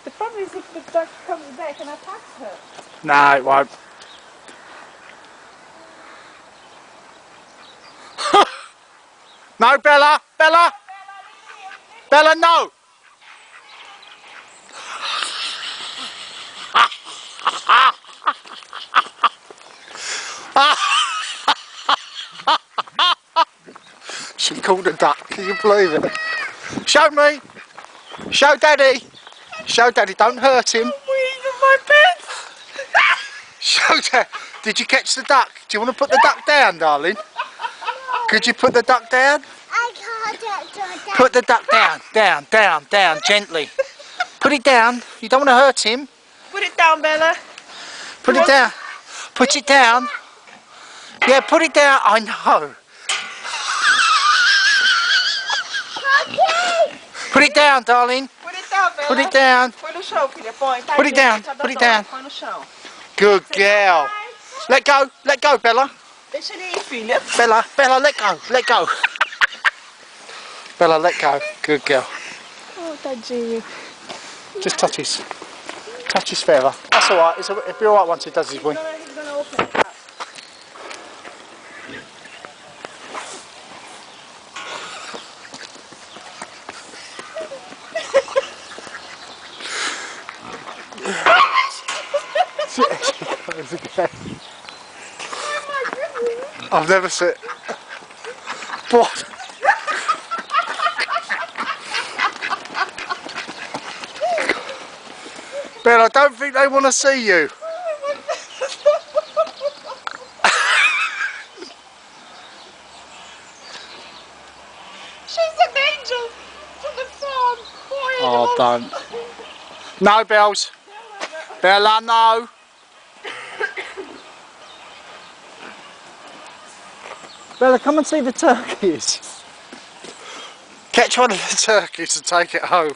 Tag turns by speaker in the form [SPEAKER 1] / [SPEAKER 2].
[SPEAKER 1] The problem is if the duck comes back and attacks her.
[SPEAKER 2] No, it won't. No, Bella! Bella! Bella, no! She called a duck, can you believe it? Show me! Show Daddy! Show Daddy, don't hurt him!
[SPEAKER 1] My pants!
[SPEAKER 2] Show Daddy! Did you catch the duck? Do you want to put the duck down, darling? Could you put the duck down?
[SPEAKER 3] I can't get to it.
[SPEAKER 2] Put the duck down, gently. Put it down, you don't want to hurt him.
[SPEAKER 1] Put it down, Bella.
[SPEAKER 2] Put it down. Put it down. Yeah, put it down. I know. Put it down, darling.
[SPEAKER 1] Put it down, Bella.
[SPEAKER 2] Put it down.
[SPEAKER 1] Põe no chão, filha. Põe. Tá
[SPEAKER 2] Put it down. Put it down.
[SPEAKER 1] Põe no chão.
[SPEAKER 2] Good girl. Let go. Let go, Bella.
[SPEAKER 1] Deixa ele ir, filha.
[SPEAKER 2] Bella, Bella, let go. Let go. Bella, let go. Good girl.
[SPEAKER 1] Oh, tadinho.
[SPEAKER 2] Just touch his feather. That's alright. It'll be alright once he does his wing.
[SPEAKER 1] He's gonna open it up.
[SPEAKER 2] I've never seen. What? Ben, I don't think they want to see you.
[SPEAKER 1] She's an angel from the farm.
[SPEAKER 2] Oh, don't. No, Bells. Bella, no. Bella, come and see the turkeys. Catch one of the turkeys and take it home.